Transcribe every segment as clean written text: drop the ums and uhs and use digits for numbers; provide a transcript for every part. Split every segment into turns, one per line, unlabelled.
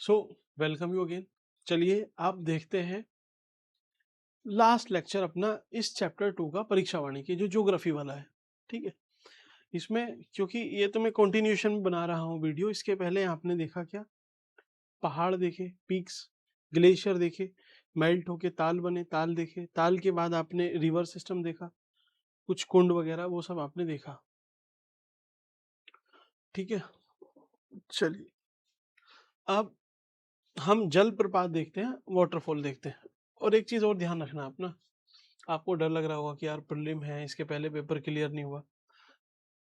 So welcome you again. चलिए आप देखते हैं लास्ट लेक्चर अपना इस चैप्टर 2 का परीक्षा वाणी की जो ज्योग्राफी वाला है। ठीक है, इसमें क्योंकि ये तो मैं कंटिन्यूशन बना रहा हूँ वीडियो, इसके पहले आपने देखा क्या, पहाड़ देखे, पीक्स, ग्लेशियर देखे, मेल्ट होके ताल बने, ताल देखे, ताल के बाद आपने रिवर सिस्टम देखा, कुछ कुंड वगैरह वो सब आपने देखा। ठीक है, चलिए अब हम जलप्रपात देखते हैं, वाटरफॉल देखते हैं। और एक चीज और ध्यान रखना अपना, आपको डर लग रहा होगा कि यार प्रीलिम है, इसके पहले पेपर क्लियर नहीं हुआ।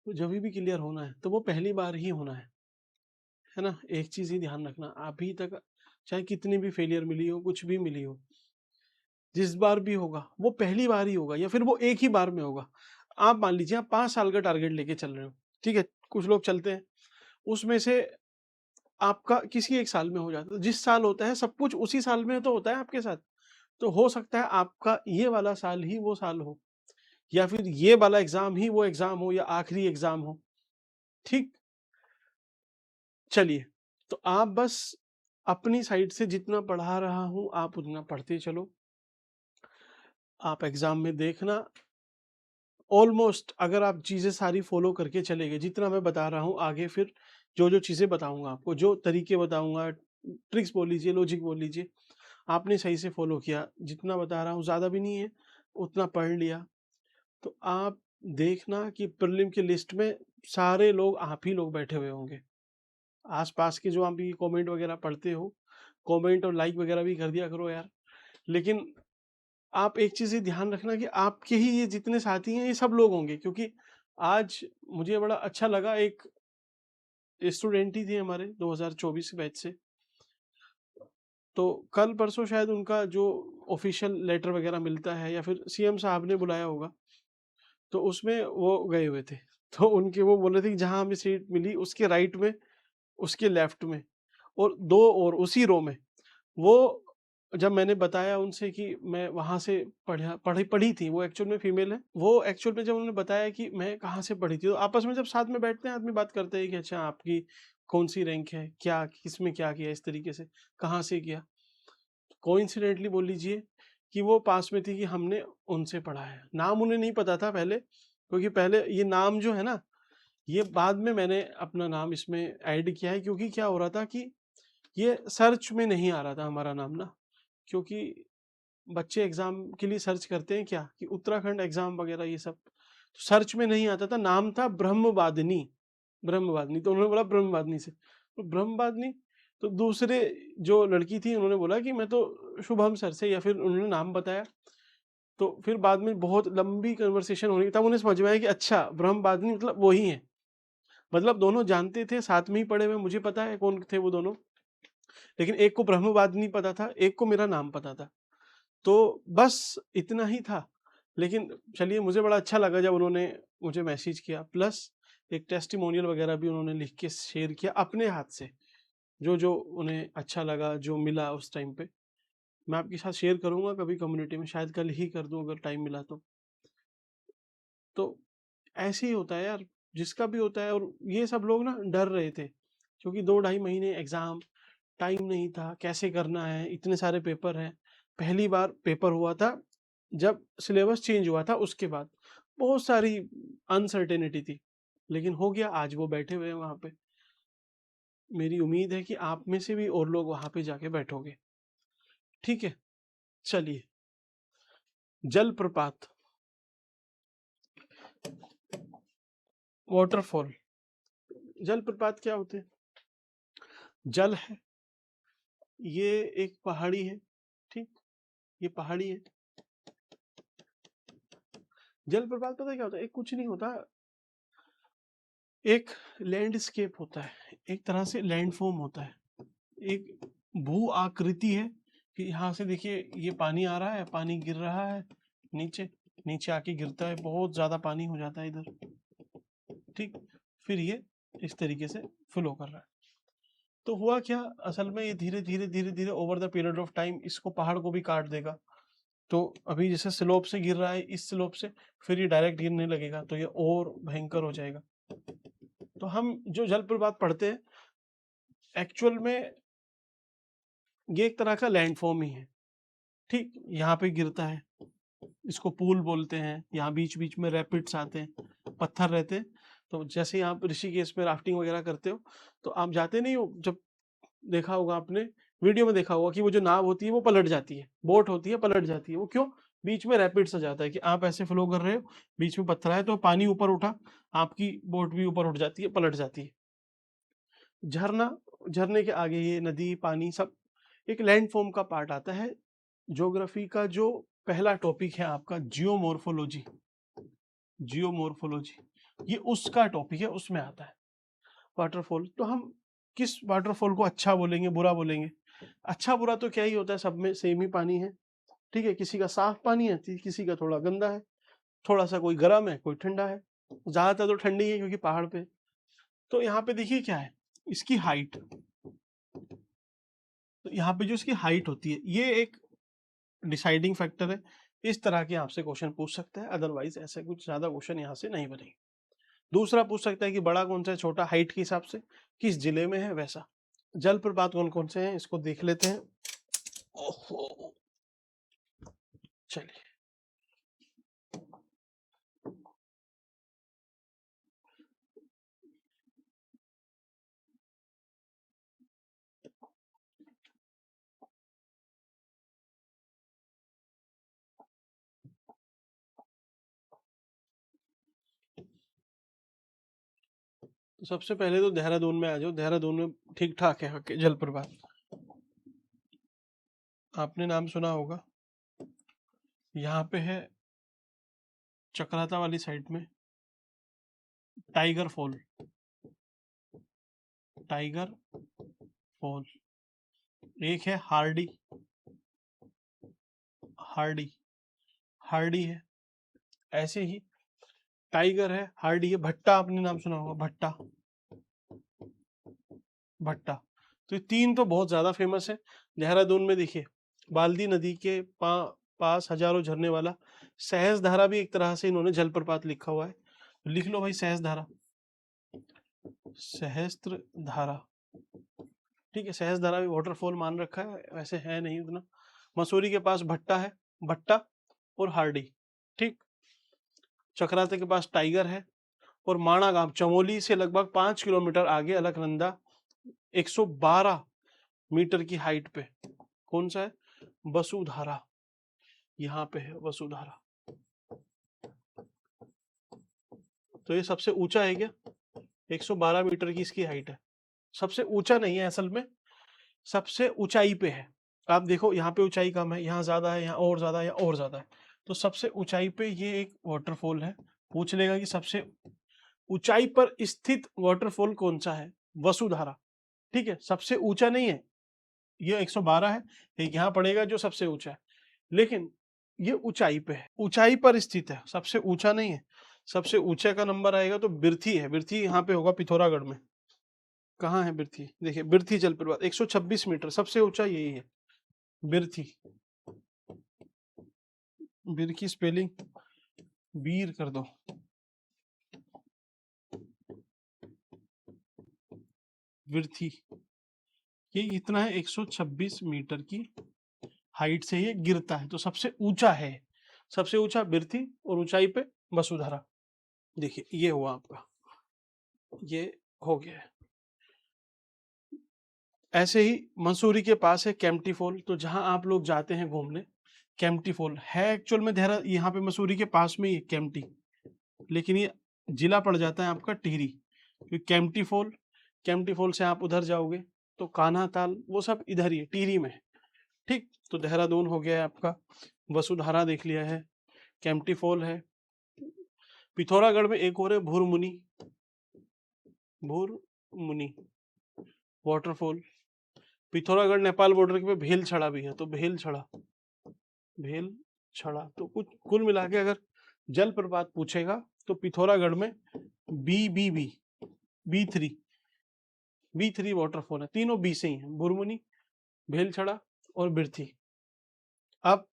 तो जब भी क्लियर होना है तो वो पहली बार ही होना है ना। एक चीज ही ध्यान रखना, अभी तक चाहे कितनी भी फेलियर मिली हो, कुछ भी मिली हो, जिस बार भी होगा वो पहली बार ही होगा, या फिर वो एक ही बार में होगा। आप मान लीजिए आप 5 साल का टारगेट लेके चल रहे हो, ठीक है, कुछ लोग चलते हैं उसमें से आपका किसी एक साल में हो जाता है। जिस साल होता है सब कुछ उसी साल में तो होता है आपके साथ। तो हो सकता है आपका ये वाला साल ही वो साल हो, या फिर ये वाला एग्जाम ही वो एग्जाम हो, या आखिरी एग्जाम हो। ठीक, चलिए, तो आप बस अपनी साइड से जितना पढ़ा रहा हूं आप उतना पढ़ते चलो। आप एग्जाम में देखना, ऑलमोस्ट अगर आप चीजें सारी फॉलो करके चले गए, जितना मैं बता रहा हूं आगे फिर जो जो चीजें बताऊंगा आपको, जो तरीके बताऊंगा, ट्रिक्स बोल लीजिए, लॉजिक बोल लीजिए, आपने सही से फॉलो किया, जितना बता रहा हूँ ज्यादा भी नहीं है, उतना पढ़ लिया, तो आप देखना कि प्रीलिम की लिस्ट में सारे लोग आप ही लोग बैठे हुए होंगे। आसपास के जो आप भी कमेंट वगैरह पढ़ते हो, कमेंट और लाइक वगैरह भी कर दिया करो यार। लेकिन आप एक चीज ही ध्यान रखना कि आपके ही ये जितने साथी हैं ये सब लोग होंगे, क्योंकि आज मुझे बड़ा अच्छा लगा, एक स्टूडेंट ही थे हमारे 2024 बैच से, तो कल परसों शायद उनका जो ऑफिशियल लेटर वगैरह मिलता है या फिर सीएम साहब ने बुलाया होगा, तो उसमें वो गए हुए थे। तो उनके वो बोल रहे थे कि जहां हमें सीट मिली उसके राइट में, उसके लेफ्ट में, और दो और उसी रो में, वो जब मैंने बताया उनसे कि मैं वहां से पढ़ी पढ़ी थी, वो एक्चुअल में फीमेल है, वो एक्चुअल में जब उन्होंने बताया कि मैं कहाँ से पढ़ी थी, तो आपस में जब साथ में बैठते हैं आदमी बात करते हैं कि अच्छा आपकी कौन सी रैंक है, क्या किसमें क्या किया, इस तरीके से कहाँ से किया। कोइंसिडेंटली बोल लीजिए कि वो पास में थी कि हमने उनसे पढ़ा है। नाम उन्हें नहीं पता था पहले, क्योंकि पहले ये नाम जो है ना, ये बाद में मैंने अपना नाम इसमें ऐड किया है, क्योंकि क्या हो रहा था कि ये सर्च में नहीं आ रहा था हमारा नाम ना। क्योंकि बच्चे एग्जाम के लिए सर्च करते हैं क्या, कि उत्तराखंड एग्जाम वगैरह ये सब, तो सर्च में नहीं आता था। नाम था ब्रह्मवादिनी, ब्रह्मवादिनी, तो उन्होंने बोला ब्रह्मवादिनी से, तो ब्रह्मवादिनी। तो दूसरे जो लड़की थी उन्होंने बोला कि मैं तो शुभम सर से, या फिर उन्होंने नाम बताया। तो फिर बाद में बहुत लंबी कन्वर्सेशन होने की, तब उन्हें समझ में आया कि अच्छा ब्रह्मवादिनी मतलब वही है। मतलब दोनों जानते थे, साथ में ही पढ़े हुए, मुझे पता है कौन थे वो दोनों, लेकिन एक को ब्रह्मवादिनी पता था, एक को मेरा नाम पता था। तो बस इतना ही था। लेकिन चलिए, मुझे बड़ा अच्छा लगा जब उन्होंने मुझे मैसेज किया, प्लस एक टेस्टिमोनियल वगैरह भी उन्होंने लिख के शेयर किया अपने हाथ से, जो जो उन्हें अच्छा लगा, जो मिला उस टाइम पे। मैं आपके साथ शेयर करूंगा कभी कम्युनिटी में, शायद कल ही कर दूं अगर टाइम मिला तो ऐसे ही होता है यार, जिसका भी होता है। और ये सब लोग ना डर रहे थे, क्योंकि 2 ढाई महीने एग्जाम, टाइम नहीं था, कैसे करना है, इतने सारे पेपर हैं। पहली बार पेपर हुआ था जब सिलेबस चेंज हुआ था, उसके बाद बहुत सारी अनसर्टेनिटी थी, लेकिन हो गया। आज वो बैठे हुए हैं वहां पे। मेरी उम्मीद है कि आप में से भी और लोग वहां पे जाके बैठोगे। ठीक है, चलिए, जलप्रपात, वाटरफॉल। जलप्रपात क्या होते हैं? जल है, ये एक पहाड़ी है, ठीक, ये पहाड़ी है। जलप्रपात पता है क्या होता है? एक कुछ नहीं होता, एक लैंडस्केप होता है, एक तरह से लैंडफॉर्म होता है, एक भू आकृति है कि यहाँ से देखिए ये पानी आ रहा है, पानी गिर रहा है नीचे, नीचे आके गिरता है, बहुत ज्यादा पानी हो जाता है इधर, ठीक, फिर ये इस तरीके से फ्लो कर रहा है। तो हुआ क्या, असल में ये धीरे धीरे धीरे धीरे over the period of time इसको पहाड़ को भी काट देगा। तो अभी जैसे स्लोप से गिर रहा है, इस स्लोप से फिर ये डायरेक्ट गिरने लगेगा, तो ये और भयंकर हो जाएगा। तो हम जो जलप्रपात पढ़ते हैं, एक्चुअल में ये एक तरह का लैंडफॉर्म ही है, ठीक, यहाँ पे गिरता है, इसको पूल बोलते हैं। यहाँ बीच बीच में रैपिड्स आते हैं, पत्थर रहते हैं। तो जैसे ही आप ऋषिकेश में राफ्टिंग वगैरह करते हो तो आप जाते नहीं हो, जब देखा होगा आपने, वीडियो में देखा होगा कि वो जो नाव होती है वो पलट जाती है, बोट होती है पलट जाती है। वो क्यों? बीच में रैपिड्स आ जाता है कि आप ऐसे फ्लो कर रहे हो, बीच में पत्थर है तो पानी ऊपर उठा, आपकी बोट भी ऊपर उठ जाती है, पलट जाती है। झरना, झरने के आगे ये नदी पानी सब एक लैंडफॉर्म का पार्ट आता है। ज्योग्राफी का जो पहला टॉपिक है आपका जियोमॉर्फोलॉजी, जियोमॉर्फोलॉजी ये उसका टॉपिक है, उसमें आता है वाटरफॉल। तो हम किस वाटरफॉल को अच्छा बोलेंगे बुरा बोलेंगे? अच्छा बुरा तो क्या ही होता है, सब में सेम ही पानी है, ठीक है। किसी का साफ पानी है, किसी का थोड़ा गंदा है, थोड़ा सा कोई गर्म है कोई ठंडा है, ज्यादातर तो ठंडी है क्योंकि पहाड़ पे। तो यहाँ पे देखिए क्या है, इसकी हाइट। तो यहाँ पे जो इसकी हाइट होती है ये एक डिसाइडिंग फैक्टर है। इस तरह के आपसे क्वेश्चन पूछ सकता है, अदरवाइज ऐसे कुछ ज्यादा क्वेश्चन यहाँ से नहीं बनेंगे। दूसरा पूछ सकता है कि बड़ा कौन सा है, छोटा, हाइट के हिसाब से, किस जिले में है, वैसा। जलप्रपात कौन कौन से हैं इसको देख लेते हैं। ओहो, चलिए। तो सबसे पहले तो देहरादून में आ जाओ, देहरादून में ठीक ठाक है जलप्रपात, आपने नाम सुना होगा। यहाँ पे है चक्राता वाली साइड में टाइगर फॉल, टाइगर फॉल। एक है हार्डी, हार्डी, हार्डी है, ऐसे ही टाइगर है, हार्डी है। भट्टा आपने नाम सुना होगा, भट्टा, भट्टा। तो ये तीन तो बहुत ज्यादा फेमस है देहरादून में। देखिए बाल्दी नदी के पास हजारों झरने वाला सहस्त्र धारा भी एक तरह से इन्होंने जलप्रपात लिखा हुआ है, लिख लो भाई सहस्त्र धारा, सहस्त्र धारा, ठीक है। सहस्त्र धारा भी वाटरफॉल मान रखा है, वैसे है नहीं उतना। मसूरी के पास भट्टा है, भट्टा और हार्डी, ठीक। चक्राते के पास टाइगर है, और माणा गांव चमोली से लगभग 5 किलोमीटर आगे अलकनंदा 112 मीटर की हाइट पे कौन सा है, वसुधारा, यहाँ पे है वसुधारा। तो ये सबसे ऊंचा है क्या? 112 मीटर की इसकी हाइट है। सबसे ऊंचा नहीं है असल में, सबसे ऊंचाई पे है। आप देखो यहाँ पे ऊंचाई कम है, यहाँ ज्यादा है, यहाँ और ज्यादा है, यहाँ और ज्यादा है। तो सबसे ऊंचाई पे ये एक वाटरफॉल है। पूछ लेगा कि सबसे ऊंचाई पर स्थित वाटरफॉल कौन सा है, वसुधारा, ठीक है। सबसे ऊंचा नहीं है, ये 112 है, एक यहाँ पड़ेगा जो सबसे ऊंचा है, लेकिन ये ऊंचाई पे है, ऊंचाई पर स्थित है, सबसे ऊंचा नहीं है। सबसे ऊंचे का नंबर आएगा तो बिरथी है, बिरथी यहाँ पे होगा पिथौरागढ़ में। कहाँ है बिरथी? देखिए बिरथी जलप्रपात 126 मीटर, सबसे ऊंचा यही है बिरथी। बीर की स्पेलिंग बीर कर दो, बिरथी। ये इतना है, 126 मीटर की हाइट से ये गिरता है, तो सबसे ऊंचा है। सबसे ऊंचा बिरथी और ऊंचाई पे वसुधारा। देखिए ये हुआ आपका, ये हो गया है। ऐसे ही मंसूरी के पास है केम्प्टी फॉल, तो जहां आप लोग जाते हैं घूमने, केम्प्टी फॉल है एक्चुअल में देहरा यहाँ पे मसूरी के पास में ही है केम्प्टी, लेकिन ये जिला पड़ जाता है आपका टिहरी। क्योंकि केम्प्टी फॉल, केम्प्टी फॉल से आप उधर जाओगे तो कान्हा ताल वो सब इधर ही है, टिहरी में है, ठीक। तो देहरादून हो गया है आपका, वसुधारा देख लिया है, केम्प्टी फॉल है। पिथौरागढ़ में एक और है भूरमुनि, भूरमुनि वाटरफॉल। पिथौरागढ़ नेपाल बॉर्डर पे भेल छड़ा भी है, तो भेल छड़ा, भेल छड़ा। तो कुछ कुल मिला के अगर जलप्रपात पूछेगा तो पिथौरागढ़ में बी3 बी3 वाटरफॉल है, तीनों बी से ही है, बुरमुनी, भेलछड़ा और बिरथी। अब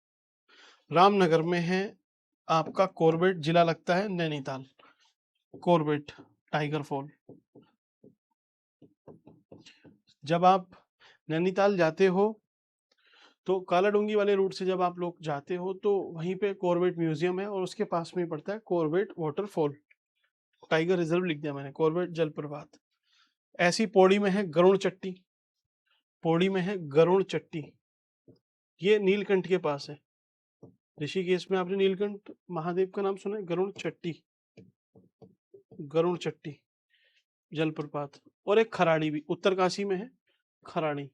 रामनगर में है आपका कॉर्बेट, जिला लगता है नैनीताल, कॉर्बेट टाइगर फॉल। जब आप नैनीताल जाते हो तो कालाडूंगी वाले रूट से जब आप लोग जाते हो तो वहीं पे कॉर्बेट म्यूजियम है और उसके पास में पड़ता है कॉर्बेट वाटरफॉल, टाइगर रिजर्व लिख दिया मैंने, कॉर्बेट जलप्रपात। ऐसी पौड़ी में है गरुड़ चट्टी, पौड़ी में है गरुड़ चट्टी, ये नीलकंठ के पास है। ऋषिकेश में आपने नीलकंठ महादेव का नाम सुना है? गरुड़ चट्टी, गरुड़ चट्टी जलप्रपात। और एक खराड़ी भी उत्तरकाशी में है, खराड़ी,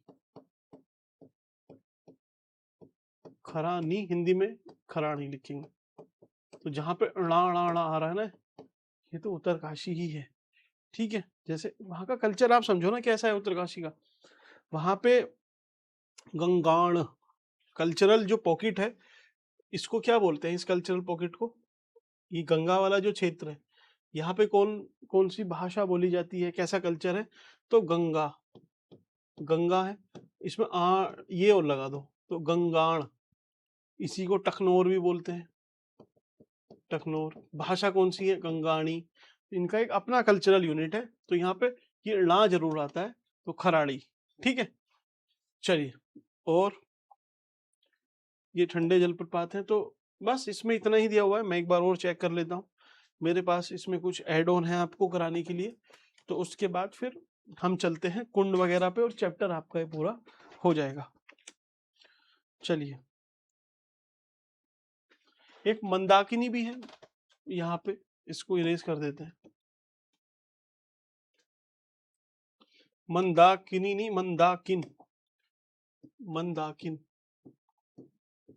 खरानी हिंदी में खराड़ी लिखेंगे। तो जहां पे णा णा णा आ रहा है ना, ये तो उत्तरकाशी ही है। ठीक है, जैसे वहां का कल्चर आप समझो ना कैसा है उत्तरकाशी का। वहां पे गंगाण कल्चरल जो पॉकेट है, इसको क्या बोलते हैं, इस कल्चरल पॉकेट को? ये गंगा वाला जो क्षेत्र है, यहाँ पे कौन कौन सी भाषा बोली जाती है, कैसा कल्चर है? तो गंगा, गंगा है, इसमें ये और लगा दो तो गंगाण। इसी को टखनोर भी बोलते हैं, टखनोर। भाषा कौन सी है? गंगाणी। इनका एक अपना कल्चरल यूनिट है, तो यहाँ पे ये ला जरूर आता है, तो खराड़ी। ठीक है, चलिए। और ये ठंडे जलप्रपात है, तो बस इसमें इतना ही दिया हुआ है। मैं एक बार और चेक कर लेता हूँ, मेरे पास इसमें कुछ ऐड ऑन है आपको कराने के लिए, तो उसके बाद फिर हम चलते हैं कुंड वगैरह पे और चैप्टर आपका ये पूरा हो जाएगा। चलिए, एक मंदाकिनी भी है यहाँ पे, इसको इरेज कर देते हैं। मंदाकिनी नहीं, मंदाकिन, मंदाकिन,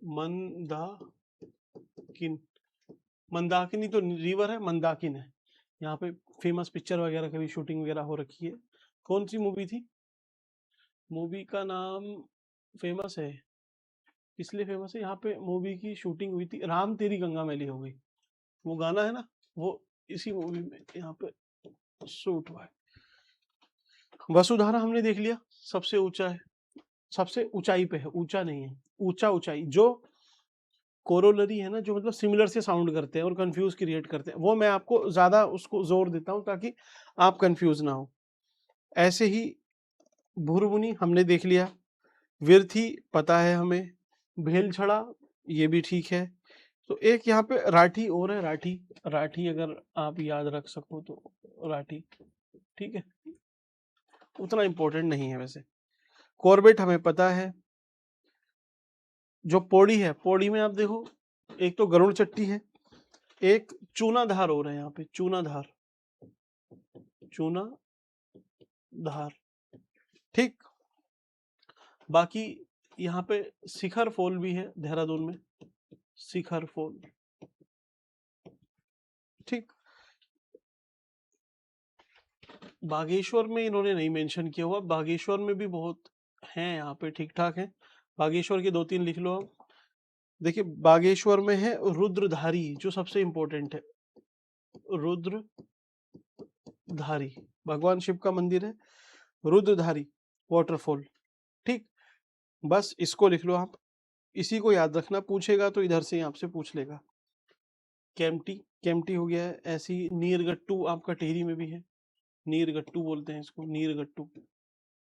मंदाकिन। मंदाकिनी तो रिवर है, मंदाकिन है। यहाँ पे फेमस पिक्चर वगैरह की भी शूटिंग वगैरह हो रखी है। कौन सी मूवी थी? मूवी का नाम फेमस है, इसलिए फेमस है, यहाँ पे मूवी की शूटिंग हुई थी, राम तेरी गंगा मैली हो गई, वो गाना है ना, वो इसी मूवी में यहाँ पे शूट हुआ है। वसुधारा हमने देख लिया, सबसे ऊंचा है, सबसे ऊंचाई पे है, ऊंचा नहीं है, ऊंचा ऊंचाई। जो कोरोलरी है ना, जो मतलब सिमिलर से साउंड करते हैं और कंफ्यूज क्रिएट करते हैं, वो मैं आपको ज्यादा उसको जोर देता हूं ताकि आप कंफ्यूज ना हो। ऐसे ही भुरमुनि हमने देख लिया, विरथी पता है हमें, भेलछड़ा ये भी ठीक है। तो एक यहाँ पे राठी और है, राठी, राठी अगर आप याद रख सको तो राठी, ठीक है, उतना इंपॉर्टेंट नहीं है वैसे। कॉर्बेट हमें पता है। जो पौड़ी है, पौड़ी में आप देखो, एक तो गरुड़ चट्टी है, एक चूनाधार हो रहा है यहाँ पे, चूनाधार, चूनाधार। ठीक, बाकी यहाँ पे शिखर फॉल भी है देहरादून में, शिखर फॉल। ठीक, बागेश्वर में इन्होंने नहीं मेंशन किया हुआ, बागेश्वर में भी बहुत हैं यहाँ पे, ठीक ठाक है। बागेश्वर के 2-3 लिख लो आप। देखिए, बागेश्वर में है रुद्रधारी, जो सबसे इंपॉर्टेंट है, रुद्रधारी, भगवान शिव का मंदिर है, रुद्रधारी वाटरफॉल। ठीक, बस इसको लिख लो आप, इसी को याद रखना, पूछेगा तो इधर से आपसे पूछ लेगा। केम्प्टी, केम्प्टी हो गया है। ऐसी नीरगट्टू आपका टिहरी में भी है, नीरगट्टू बोलते हैं इसको, नीरगट्टू।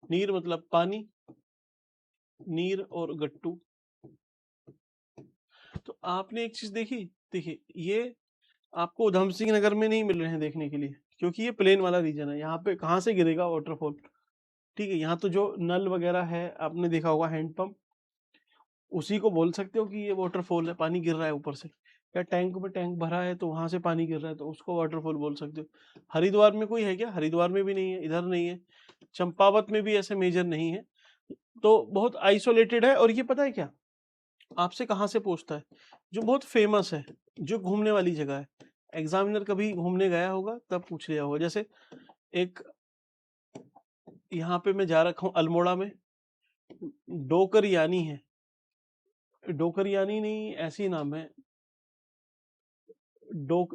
नीर मतलब पानी, नीर और गट्टू। तो आपने एक चीज देखी, देखिए ये आपको उधम सिंह नगर में नहीं मिल रहे हैं देखने के लिए, क्योंकि ये प्लेन वाला रीजन है, यहाँ पे कहाँ से गिरेगा वाटरफॉल? ठीक है, यहाँ तो जो नल वगैरह है आपने देखा होगा, हैंडपंप, उसी को बोल सकते हो कि ये वाटरफॉल है, पानी गिर रहा है ऊपर से। या टैंक में टैंक भरा है तो वहां से पानी गिर रहा है, तो उसको वाटरफॉल बोल सकते हो। हरिद्वार में कोई है क्या? हरिद्वार में भी नहीं है, इधर नहीं है, चंपावत में भी ऐसे मेजर नहीं है, तो बहुत आइसोलेटेड है। और ये पता है क्या आपसे कहाँ से पूछता है? जो बहुत फेमस है, जो घूमने वाली जगह है, एग्जामिनर कभी घूमने गया होगा तब पूछ लिया होगा। जैसे एक यहाँ पे मैं जा रखा हूँ अल्मोड़ा में, डोकरियानी है, डोकरियानी नहीं, ऐसी नाम है, डोक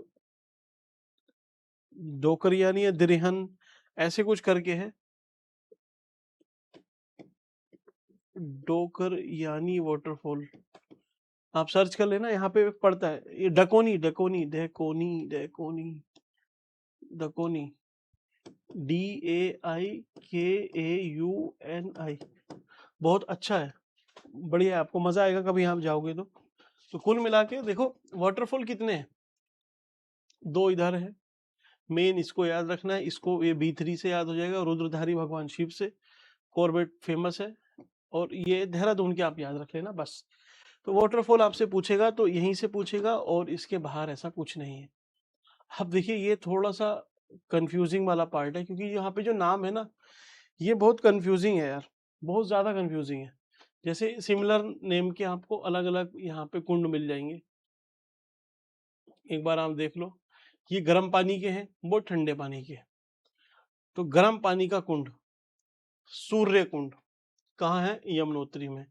डोकरियानी या दिरिहन, ऐसे कुछ करके है, डोकरियानी वाटरफॉल। आप सर्च कर लेना, यहाँ पे पड़ता है ये, डकोनी, डकोनी, डेकोनी, डेकोनी, डकोनी, DAIKAUNI, बहुत अच्छा है, बढ़िया, आपको मजा आएगा कभी आप जाओगे तो कुल मिला के देखो वाटरफॉल कितने हैं, 2 इधर है मेन, इसको याद रखना है, इसको ये B3 से याद हो जाएगा, रुद्रधारी भगवान शिव से, कॉर्बेट फेमस है, और ये देहरादून के आप याद रख लेना बस। तो वाटरफॉल आपसे पूछेगा तो यहीं से पूछेगा, और इसके बाहर ऐसा कुछ नहीं है। अब देखिए ये थोड़ा सा कंफ्यूजिंग वाला पार्ट है, क्योंकि यहाँ पे जो नाम है ना ये बहुत कंफ्यूजिंग है यार, बहुत ज्यादा कंफ्यूजिंग है। जैसे सिमिलर नेम के आपको अलग अलग यहाँ पे कुंड मिल जाएंगे, एक बार आप देख लो, ये गर्म पानी के हैं, वो ठंडे पानी के हैं। तो गर्म पानी का कुंड सूर्य कुंड कहाँ है, यमुनोत्री में।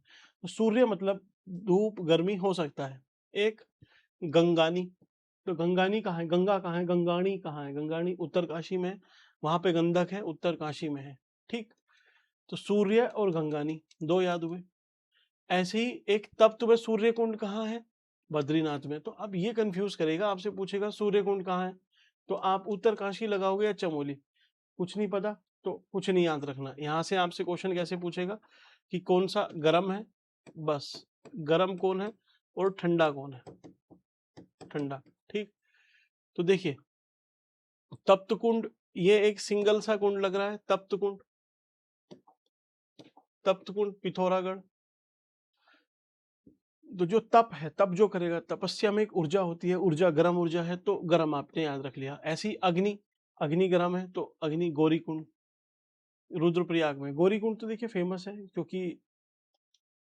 तो सूर्य मतलब धूप गर्मी हो सकता है। एक गंगानी, तो गंगानी कहाँ है, गंगा कहाँ है, गंगाणी कहाँ है, गंगाणी उत्तर काशी में है, वहां पे गंधक है, उत्तर काशी में है, ठीक। तो सूर्य और गंगानी 2 याद हुए। ऐसे ही एक तप्त में सूर्य कुंड कहाँ है, बद्रीनाथ में। तो अब ये कंफ्यूज करेगा, आपसे पूछेगा सूर्य कुंड कहाँ है, तो आप उत्तर काशी लगाओगे या चमोली, कुछ नहीं पता तो कुछ नहीं याद रखना। यहाँ से आपसे क्वेश्चन कैसे पूछेगा कि कौन सा गर्म है, बस गर्म कौन है और ठंडा कौन है, ठंडा, ठीक। तो देखिए तप्त कुंड, ये एक सिंगल सा कुंड लग रहा है, तप्त कुंड, तप्त कुंड पिथौरागढ़। तो जो तप है, तप जो करेगा, तपस्या में एक ऊर्जा होती है, ऊर्जा गर्म ऊर्जा है तो गर्म आपने याद रख लिया। ऐसी अग्नि, अग्नि गर्म है तो अग्नि गौरी कुंड, रुद्रप्रयाग में। गौरी कुंड तो देखिए फेमस है क्योंकि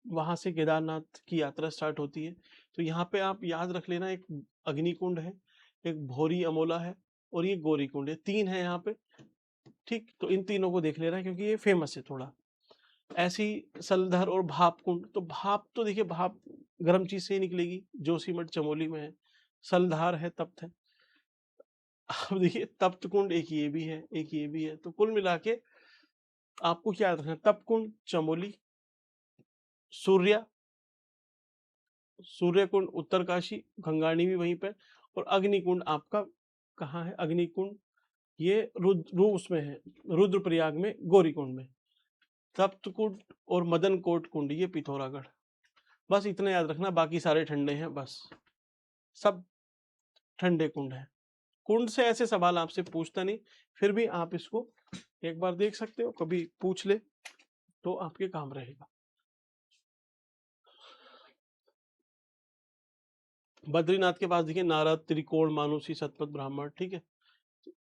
वहां से केदारनाथ की यात्रा स्टार्ट होती है। तो यहाँ पे आप याद रख लेना, एक अग्नि कुंड है, एक भोरी अमोला है, और ये गौरी कुंड है, 3 है यहाँ पे, ठीक। तो इन तीनों को देख लेना क्योंकि ये फेमस है थोड़ा। ऐसी सलधर और भाप कुंड, तो भाप तो देखिए भाप गर्म चीज से ही निकलेगी, जोशीमठ चमोली में है। सलधार है, तप्त है। अब देखिए तप्त कुंड एक ये भी है, एक ये भी है, तो कुल मिला के आपको क्या याद रखना, तप्त कुंड चमोली, सूर्य, सूर्य कुंड उत्तरकाशी, गंगाणी भी वहीं पे, और अग्निकुंड आपका कहाँ है, अग्निकुंड ये रुद्र उसमें है, रुद्रप्रयाग में, गौरीकुंड में। तप्त कुंड और मदन कोट कुंड ये पिथौरागढ़। बस इतना याद रखना, बाकी सारे ठंडे हैं, बस सब ठंडे कुंड है। कुंड से ऐसे सवाल आपसे पूछता नहीं, फिर भी आप इसको एक बार देख सकते हो, कभी पूछ ले तो आपके काम रहेगा। बद्रीनाथ के पास देखिए नारद, त्रिकोण, मानुषी, सतपथ, ब्राह्मण, ठीक है,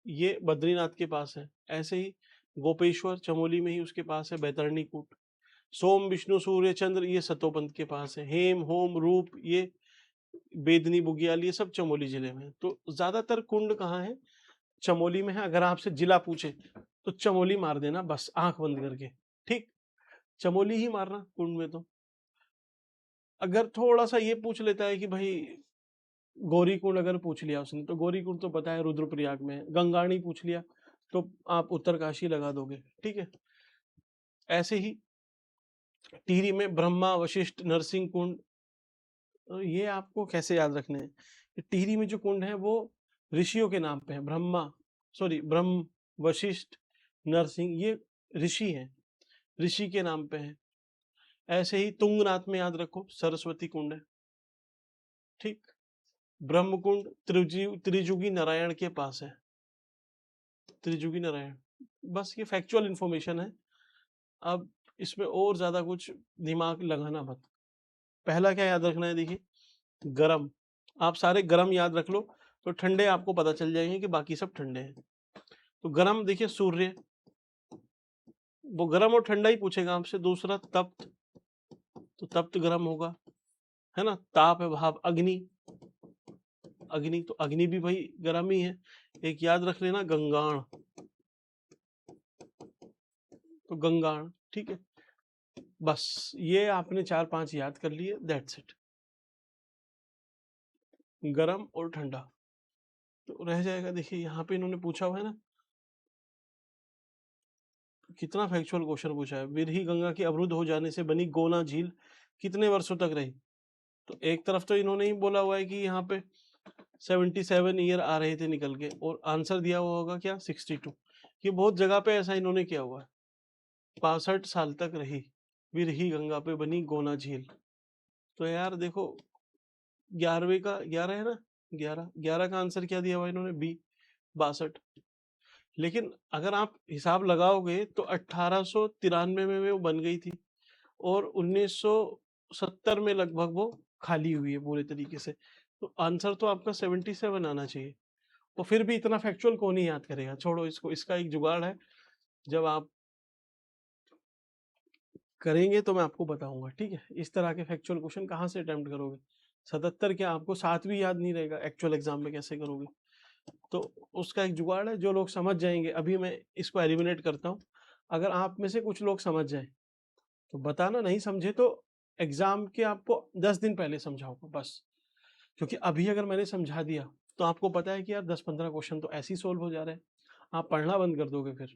ये बद्रीनाथ के पास है। ऐसे ही गोपेश्वर चमोली में ही उसके पास है, बैतरणी कूट। सोम, विष्णु, सूर्य, चंद्र ये सतोपंथ के पास है। हेम, होम, रूप ये बेदनी, बुग्याल ये सब चमोली जिले में है। तो ज्यादातर कुंड कहाँ है, चमोली में है। अगर आपसे जिला पूछे तो चमोली मार देना, बस आंख बंद करके, ठीक, चमोली ही मारना कुंड में। तो अगर थोड़ा सा ये पूछ लेता है कि भाई गौरी कुंड अगर पूछ लिया उसने, तो गौरी कुंड तो पता है रुद्रप्रयाग में है। गंगाणी पूछ लिया तो आप उत्तरकाशी लगा दोगे, ठीक है। ऐसे ही टिहरी में ब्रह्मा, वशिष्ठ, नरसिंह कुंड, तो ये आपको कैसे याद रखने हैं। टिहरी में जो कुंड है वो ऋषियों के नाम पे है, ब्रह्मा, सॉरी ब्रह्म, वशिष्ठ, नरसिंह ये ऋषि हैं, ऋषि के नाम पे है। ऐसे ही तुंगनाथ में याद रखो सरस्वती कुंड है, ठीक। ब्रह्मकुंड त्रिजुगी नारायण के पास है, त्रिजुगी नारायण। बस ये फैक्चुअल इंफॉर्मेशन है, अब इसमें और ज्यादा कुछ दिमाग लगाना मत। पहला क्या याद रखना है, देखिए गरम, आप सारे गरम याद रख लो तो ठंडे आपको पता चल जाएंगे कि बाकी सब ठंडे हैं। तो गरम देखिए सूर्य, वो गरम और ठंडा ही पूछेगा आपसे। दूसरा तप्त, तो तप्त गरम होगा, है ना। ताप है, भाप, अग्नि, अग्नि तो अग्नि भी भाई गरम ही है। एक याद रख लेना गंगाण, तो गंगाण, ठीक है। बस ये आपने 4-5 याद कर लिए, दैट्स इट, गरम और ठंडा। तो रह जाएगा, देखिए यहाँ पे इन्होंने पूछा हुआ है ना, कितना फैक्चुअल क्वेश्चन पूछा है। विरही गंगा के अवरुद्ध हो जाने से बनी गोना झील कितने वर्षों तक रही। तो एक तरफ तो इन्होंने ही बोला हुआ है कि यहाँ पे 77 ईयर आ रहे थे निकल के, और आंसर दिया हुआ होगा क्या 62। ये बहुत जगह पे ऐसा इन्होंने किया हुआ है, 65 साल तक रही। विरही गंगा पे बनी गोना झील। तो यार देखो 11वें का 11 है ना, 11 का आंसर क्या दिया हुआ इन्होंने, बी 62। लेकिन अगर आप हिसाब लगाओगे तो 1893 में वो बन गई थी और 1970 में लगभग वो खाली हुई है पूरे तरीके से। तो आंसर तो आपका 77 आना चाहिए। और फिर भी इतना फैक्चुअल कौन ही याद करेगा, छोड़ो इसको, इसका एक जुगाड़ है, जब आप करेंगे तो मैं आपको बताऊंगा, ठीक है। इस तरह के फैक्चुअल क्वेश्चन कहाँ से अटेम्प्ट करोगे, 77 क्या आपको 7 भी याद नहीं रहेगा, एक्चुअल एग्जाम में कैसे करोगे। तो उसका एक जुगाड़ है, जो लोग समझ जाएंगे, अभी मैं इसको एलिमिनेट करता हूँ। अगर आप में से कुछ लोग समझ जाए तो बताना, नहीं समझे तो एग्जाम के आपको 10 दिन पहले समझाऊंगा बस। क्योंकि अभी अगर मैंने समझा दिया तो आपको पता है कि यार 10-15 क्वेश्चन तो ऐसे ही सोल्व हो जा रहे हैं, आप पढ़ना बंद कर दोगे, फिर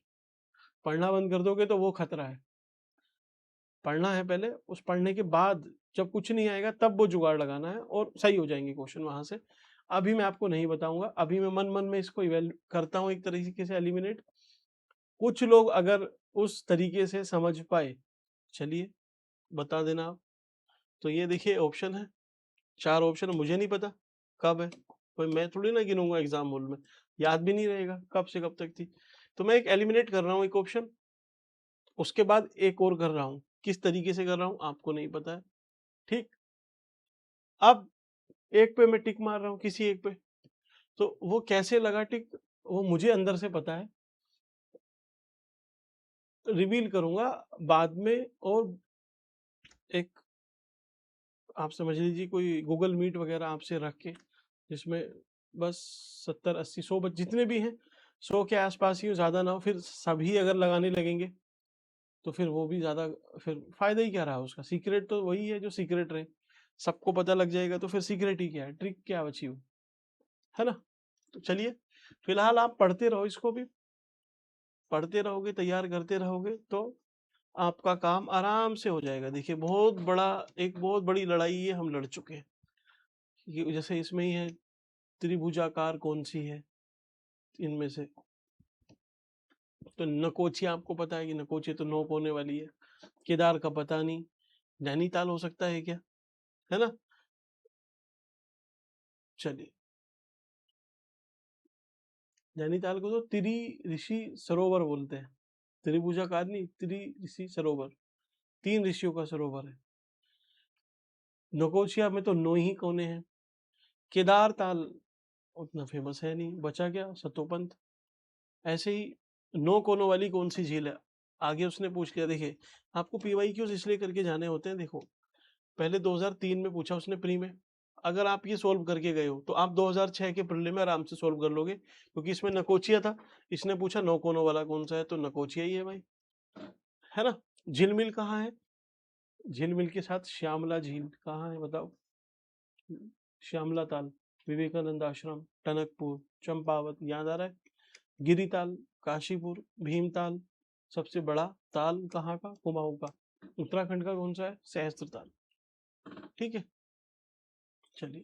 पढ़ना बंद कर दोगे तो वो खतरा है। पढ़ना है पहले, उस पढ़ने के बाद जब कुछ नहीं आएगा तब वो जुगाड़ लगाना है और सही हो जाएंगे क्वेश्चन वहां से। अभी मैं आपको नहीं बताऊंगा, अभी मैं मन मन में इसको करता हूँ एक तरीके से एलिमिनेट। कुछ लोग अगर उस तरीके से समझ पाए, चलिए बता देना आप। तो ये देखिए ऑप्शन है, 4 ऑप्शन है, मुझे नहीं पता कब है, कोई मैं थोड़ी ना गिनूंगा एग्जाम हॉल में, याद भी नहीं रहेगा कब से कब तक थी। तो मैं एक एलिमिनेट कर रहा हूँ एक ऑप्शन, उसके बाद एक और कर रहा हूँ, किस तरीके से कर रहा हूँ आपको नहीं पता है, ठीक। अब एक पे मैं टिक मार रहा हूँ, किसी एक पे, तो वो कैसे लगा टिक, वो मुझे अंदर से पता है, रिवील करूंगा बाद में। और एक आप समझ लीजिए कोई गूगल मीट वगैरह आपसे रख के, जिसमें बस 70-80-100 जितने भी हैं, 100 के आसपास ही हो, ज़्यादा ना हो, फिर सभी अगर लगाने लगेंगे तो फिर वो भी ज़्यादा, फिर फायदा ही क्या रहा उसका, सीक्रेट तो वही है जो सीक्रेट रहे, सबको पता लग जाएगा तो फिर सीक्रेट ही क्या है, ट्रिक क्या बची हो, है ना। तो चलिए फिलहाल आप पढ़ते रहो, इसको भी पढ़ते रहोगे, तैयार करते रहोगे तो आपका काम आराम से हो जाएगा। देखिए बहुत बड़ा, एक बहुत बड़ी लड़ाई ये हम लड़ चुके हैं, जैसे इसमें ही है, त्रिभुजाकार कौन सी है इनमें से, तो नकोची आपको पता है कि नकोची तो 9 कोने वाली है, केदार का पता नहीं, नैनीताल हो सकता है क्या, है ना। चलिए नैनीताल को तो त्रि ऋषि सरोवर बोलते हैं, त्रिभुजाकार नहीं, त्रि ऋषि सरोवर, 3 ऋषियों का सरोवर है। नकोचिया में तो 9 ही कोने हैं। केदार ताल उतना फेमस है नहीं, बचा क्या, सतोपंथ। ऐसे ही 9 कोनों वाली कौन सी झील है, आगे उसने पूछ लिया। देखिए आपको पीवाई क्यों इसलिए करके जाने होते हैं, देखो पहले 2003 में पूछा उसने प्री में, अगर आप ये सोल्व करके गए हो तो आप 2006 के प्रीलिम में आराम से सोल्व कर लोगे, क्योंकि इसमें नकोचिया था, इसने पूछा 9 कोनों वाला कौन सा है, तो नकोचिया ही है भाई, है ना। झिलमिल कहाँ है, झिलमिल के साथ श्यामला झील कहाँ है बताओ, श्यामला ताल, विवेकानंद आश्रम, टनकपुर, चंपावत, याद आ रहा है, गिरिताल, काशीपुर, भीमताल, सबसे बड़ा ताल कहाँ का, कुमाऊं का। उत्तराखंड का कौन सा है, सहस्त्र ताल, ठीक है। चलिए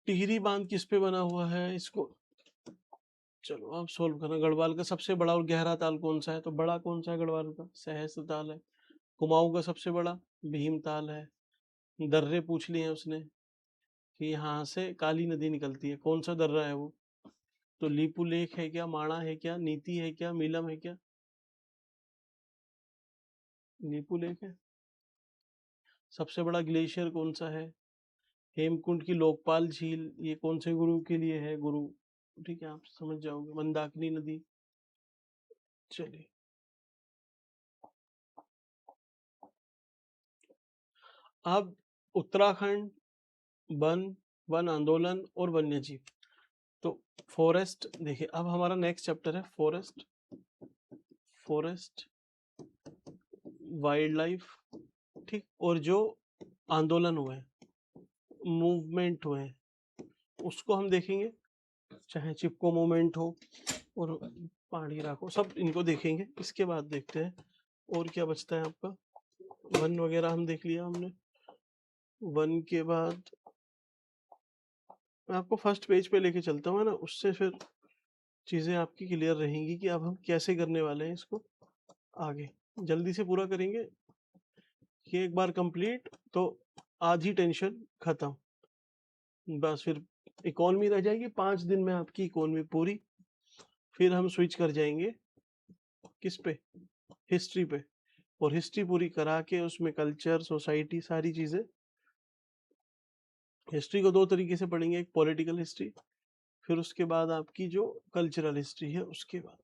टिहरी बांध किस पे बना हुआ है, इसको चलो आप सोल्व करना। गढ़वाल का सबसे बड़ा और गहरा ताल कौन सा है, तो बड़ा कौन सा है गढ़वाल का, सहस्त्र ताल है। कुमाऊं का सबसे बड़ा भीम ताल है। दर्रे पूछ लिए हैं उसने कि यहाँ से काली नदी निकलती है, कौन सा दर्रा है वो, तो लीपू लेक है क्या, माणा है क्या, नीति है क्या, मीलम है क्या, लीपू लेक है। सबसे बड़ा ग्लेशियर कौन सा है, हेमकुंड की लोकपाल झील, ये कौन से गुरु के लिए है, गुरु, ठीक है आप समझ जाओगे, मंदाकिनी नदी। चलिए अब उत्तराखंड वन, वन आंदोलन और वन्य जीव, तो फॉरेस्ट देखिए, अब हमारा नेक्स्ट चैप्टर है फॉरेस्ट, फॉरेस्ट वाइल्ड लाइफ, ठीक। और जो आंदोलन हुए, मूवमेंट हुए, उसको हम देखेंगे, चाहे चिपको मूवमेंट हो और पहाड़ी राखो, सब इनको देखेंगे। इसके बाद देखते हैं और क्या बचता है आपका, वन वगैरह हम देख लिया हमने। वन के बाद मैं आपको फर्स्ट पेज पे लेके चलता हूँ, है ना, उससे फिर चीज़ें आपकी क्लियर रहेंगी कि अब हम कैसे करने वाले हैं इसको आगे। जल्दी से पूरा करेंगे ये एक बार कंप्लीट तो आधी टेंशन खत्म। बस फिर इकोनॉमी रह जाएगी, 5 दिन में आपकी इकोनॉमी पूरी। फिर हम स्विच कर जाएंगे किस पे, हिस्ट्री पे, और हिस्ट्री पूरी करा के उसमें कल्चर, सोसाइटी, सारी चीज़ें। हिस्ट्री को 2 तरीके से पढ़ेंगे, एक पॉलिटिकल हिस्ट्री, फिर उसके बाद आपकी जो कल्चरल हिस्ट्री है उसके बाद।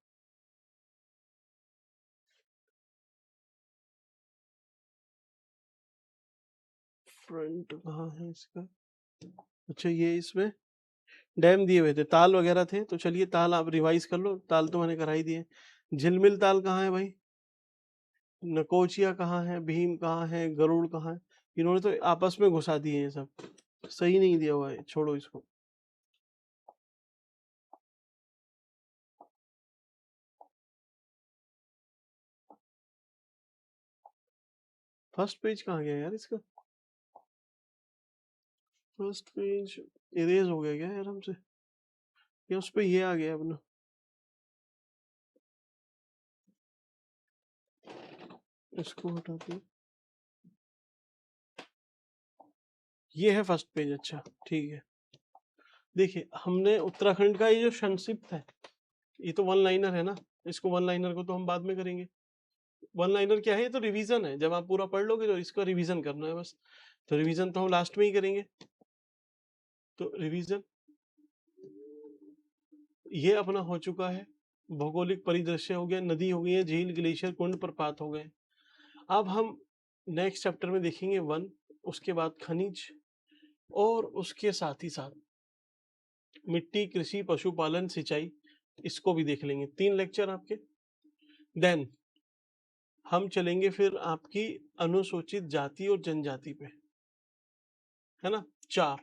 फ्रंट कहाँ है इसका? अच्छा ये इसमें डैम दिए हुए थे, ताल वगैरह थे, तो चलिए ताल आप रिवाइज कर लो, ताल तो मैंने करा ही दिए। झिलमिल ताल कहाँ है भाई? नकोचिया कहाँ है? भीम कहाँ है? गरुड़ कहाँ है? इन्होंने तो आपस में घुसा दिए हैं सब, सही नहीं दिया हुआ है, छोड़ो इसको। फर्स्ट पेज कहाँ गया यार इसका? फर्स्ट पेज इरेज हो गया क्या यार हमसे, या उस पे ये आ गया अपना? इसको हटा के ये है फर्स्ट पेज। अच्छा ठीक है। देखिए हमने उत्तराखंड का ये जो संक्षिप्त है, ये तो वन लाइनर है ना, इसको वन लाइनर को तो हम बाद में करेंगे। वन लाइनर क्या है? ये तो रिवीजन है, जब आप पूरा पढ़ लोगे तो इसका रिवीजन करना है बस। तो रिवीजन तो हम लास्ट में ही करेंगे। तो रिवीजन ये अपना हो चुका है, भौगोलिक परिदृश्य हो गया, नदी हो गई है, झील, ग्लेशियर, कुंड, प्रपात हो गए। अब हम नेक्स्ट चैप्टर में देखेंगे वन, उसके बाद खनिज, और उसके साथ ही साथ मिट्टी, कृषि, पशुपालन, सिंचाई, इसको भी देख लेंगे। 3 लेक्चर आपके। देन हम चलेंगे फिर आपकी अनुसूचित जाति और जनजाति पे, है ना, 4।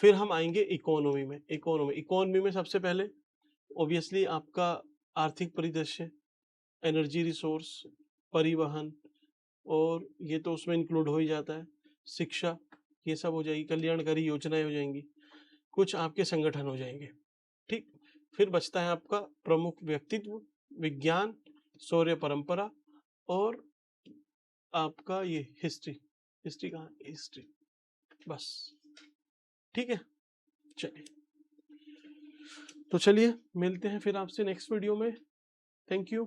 फिर हम आएंगे इकोनॉमी में। इकोनॉमी में सबसे पहले ऑब्वियसली आपका आर्थिक परिदृश्य, एनर्जी रिसोर्स, परिवहन, और ये तो उसमें इंक्लूड हो ही जाता है, शिक्षा, ये सब हो जाएगी, कल्याणकारी योजनाएं हो जाएंगी, कुछ आपके संगठन हो जाएंगे। ठीक। फिर बचता है आपका प्रमुख व्यक्तित्व, विज्ञान, शौर्य परंपरा, और आपका ये हिस्ट्री। हिस्ट्री कहाँ? हिस्ट्री, बस। ठीक है, चलिए। तो चलिए मिलते हैं फिर आपसे नेक्स्ट वीडियो में। Thank you.